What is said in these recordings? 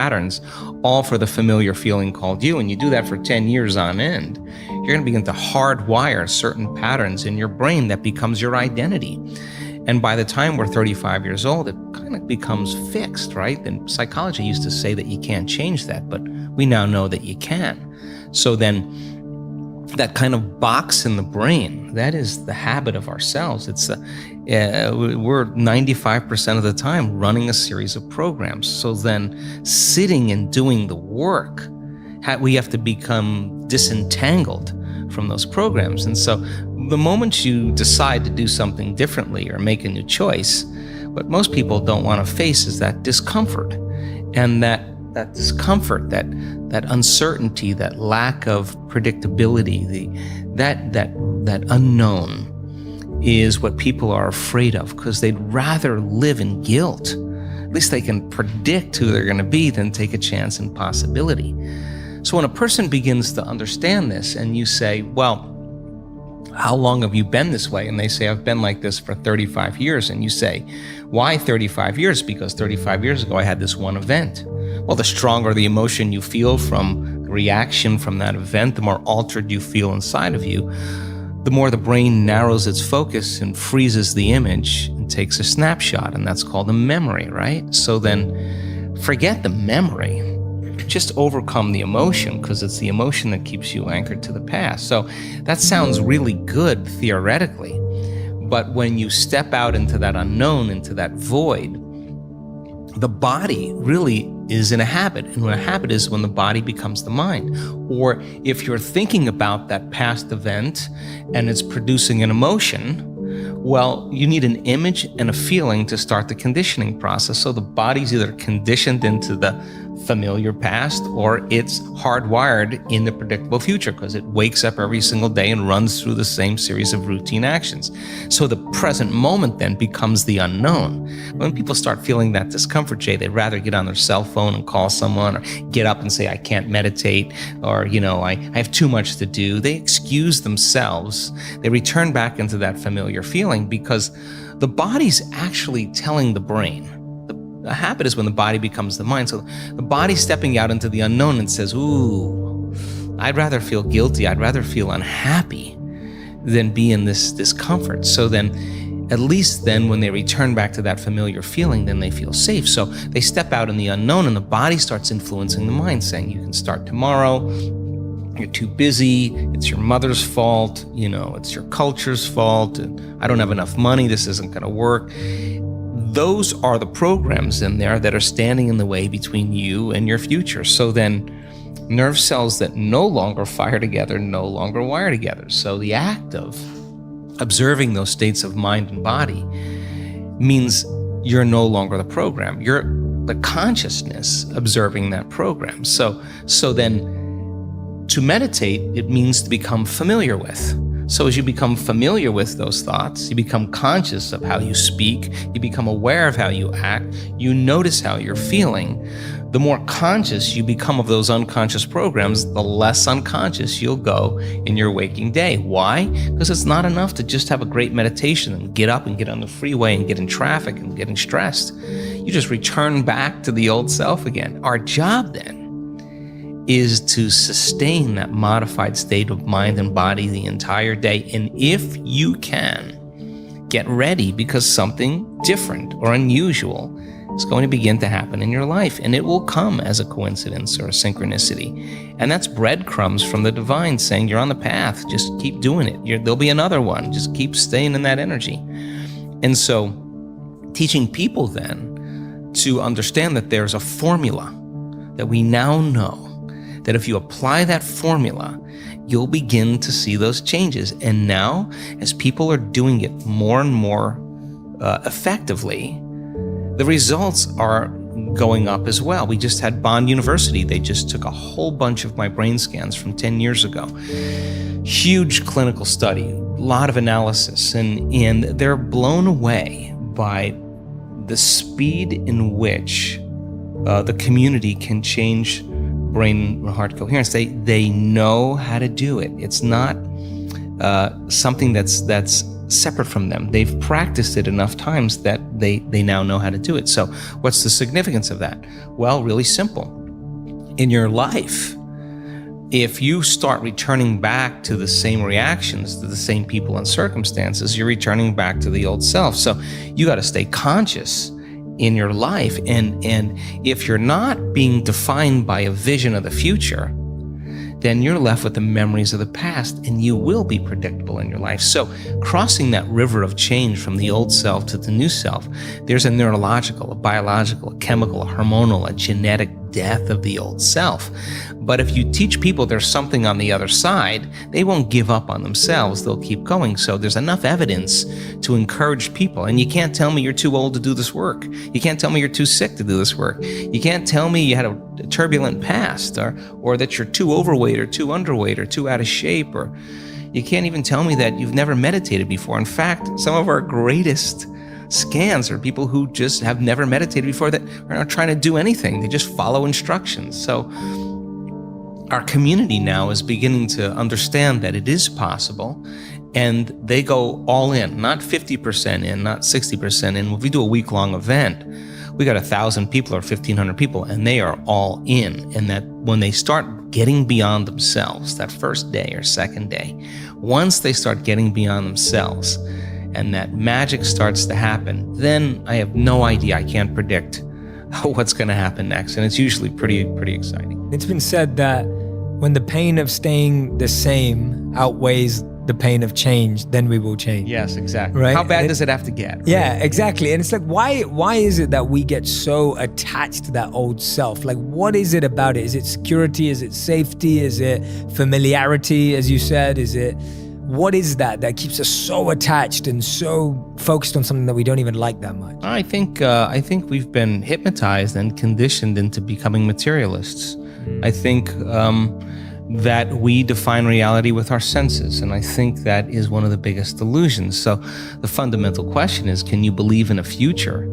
patterns, all for the familiar feeling called you. And you do that for 10 years on end, you're going to begin to hardwire certain patterns in your brain that becomes your identity. And by the time we're 35 years old, it kind of becomes fixed, right? And psychology used to say that you can't change that, but we now know that you can. So then that kind of box in the brain, that is the habit of ourselves. We're 95% of the time running a series of programs. So then sitting and doing the work, we have to become disentangled from those programs. And so the moment you decide to do something differently or make a new choice, what most people don't want to face is that discomfort. And that discomfort, that uncertainty, that lack of predictability, that unknown is what people are afraid of, because they'd rather live in guilt. At least they can predict who they're going to be than take a chance in possibility. So when a person begins to understand this and you say, well, how long have you been this way? And they say, I've been like this for 35 years. And you say, why 35 years? Because 35 years ago, I had this one event. Well, the stronger the emotion you feel from the reaction from that event, the more altered you feel inside of you, the more the brain narrows its focus and freezes the image and takes a snapshot. And that's called a memory, right? So then forget the memory. Just overcome the emotion, because it's the emotion that keeps you anchored to the past. So that sounds really good theoretically, but when you step out into that unknown, into that void, the body really is in a habit. And when a habit is when the body becomes the mind. Or if you're thinking about that past event and it's producing an emotion, well, you need an image and a feeling to start the conditioning process. So the body's either conditioned into the familiar past or it's hardwired in the predictable future, because it wakes up every single day and runs through the same series of routine actions. So the present moment then becomes the unknown. When people start feeling that discomfort, Jay, they'd rather get on their cell phone and call someone, or get up and say, I can't meditate, or, I have too much to do. They excuse themselves. They return back into that familiar feeling, because the body's actually telling the brain. A habit is when the body becomes the mind. So the body's stepping out into the unknown and says, ooh, I'd rather feel guilty, I'd rather feel unhappy than be in this discomfort. So then, at least then when they return back to that familiar feeling, then they feel safe. So they step out in the unknown and the body starts influencing the mind, saying, you can start tomorrow, you're too busy, it's your mother's fault, it's your culture's fault, and I don't have enough money, this isn't going to work. Those are the programs in there that are standing in the way between you and your future. So then nerve cells that no longer fire together no longer wire together. So the act of observing those states of mind and body means you're no longer the program. You're the consciousness observing that program. So then to meditate, it means to become familiar with. So as you become familiar with those thoughts, you become conscious of how you speak, you become aware of how you act, you notice how you're feeling. The more conscious you become of those unconscious programs, the less unconscious you'll go in your waking day. Why? Because it's not enough to just have a great meditation and get up and get on the freeway and get in traffic and getting stressed. You just return back to the old self again. Our job then is to sustain that modified state of mind and body the entire day. And if you can, get ready, because something different or unusual is going to begin to happen in your life, and it will come as a coincidence or a synchronicity. And that's breadcrumbs from the divine saying, you're on the path, just keep doing it. There'll be another one, just keep staying in that energy. And so teaching people then to understand that there's a formula that we now know, that if you apply that formula, you'll begin to see those changes. And now, as people are doing it more and more effectively, the results are going up as well. We just had Bond University. They just took a whole bunch of my brain scans from 10 years ago. Huge clinical study, a lot of analysis, and they're blown away by the speed in which the community can change brain heart coherence. They know how to do it. It's not something that's separate from them. They've practiced it enough times that they now know how to do it. So what's the significance of that? Well, really simple. In your life, if you start returning back to the same reactions, to the same people and circumstances, you're returning back to the old self. So you got to stay conscious in your life. And if you're not being defined by a vision of the future, then you're left with the memories of the past, and you will be predictable in your life. So crossing that river of change from the old self to the new self, there's a neurological, a biological, a chemical, a hormonal, a genetic death of the old self. But if you teach people there's something on the other side, they won't give up on themselves. They'll keep going. So there's enough evidence to encourage people. And you can't tell me you're too old to do this work. You can't tell me you're too sick to do this work. You can't tell me you had a turbulent past, or that you're too overweight or too underweight or too out of shape, or you can't even tell me that you've never meditated before. In fact, some of our greatest scans are people who just have never meditated before, that are not trying to do anything. They just follow instructions. So our community now is beginning to understand that it is possible, and they go all in, not 50% in, not 60% in. If we do a week-long event, we got 1,000 people or 1,500 people, and they are all in. And that when they start getting beyond themselves, that first day or second day, once they start getting beyond themselves and that magic starts to happen, then I have no idea. I can't predict what's going to happen next. And it's usually pretty exciting. It's been said that when the pain of staying the same outweighs the pain of change, then we will change. Yes, exactly. Right? How bad does it have to get? Yeah, exactly. And it's like, why is it that we get so attached to that old self? Like, what is it about it? Is it security? Is it safety? Is it familiarity, as you said? What is that keeps us so attached and so focused on something that we don't even like that much? I think we've been hypnotized and conditioned into becoming materialists. I think that we define reality with our senses, and I think that is one of the biggest delusions. So the fundamental question is, can you believe in a future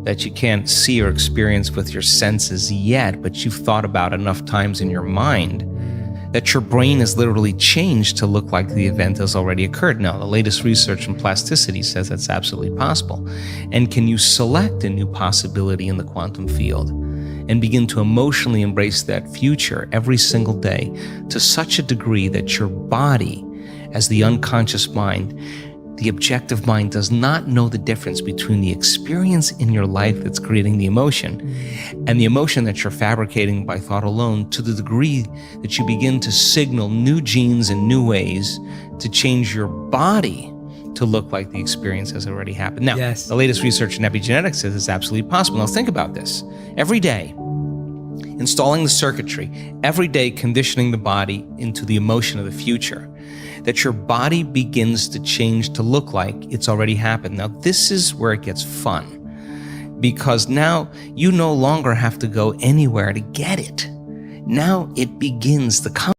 that you can't see or experience with your senses yet, but you've thought about enough times in your mind that your brain has literally changed to look like the event has already occurred? Now, the latest research in plasticity says that's absolutely possible. And can you select a new possibility in the quantum field and begin to emotionally embrace that future every single day to such a degree that your body, as the unconscious mind, the objective mind, does not know the difference between the experience in your life that's creating the emotion and the emotion that you're fabricating by thought alone, to the degree that you begin to signal new genes and new ways to change your body to look like the experience has already happened. Now, Yes. The latest research in epigenetics says it's absolutely possible. Now think about this. Every day, installing the circuitry, every day conditioning the body into the emotion of the future, that your body begins to change to look like it's already happened. Now, this is where it gets fun, because now you no longer have to go anywhere to get it. Now it begins to come.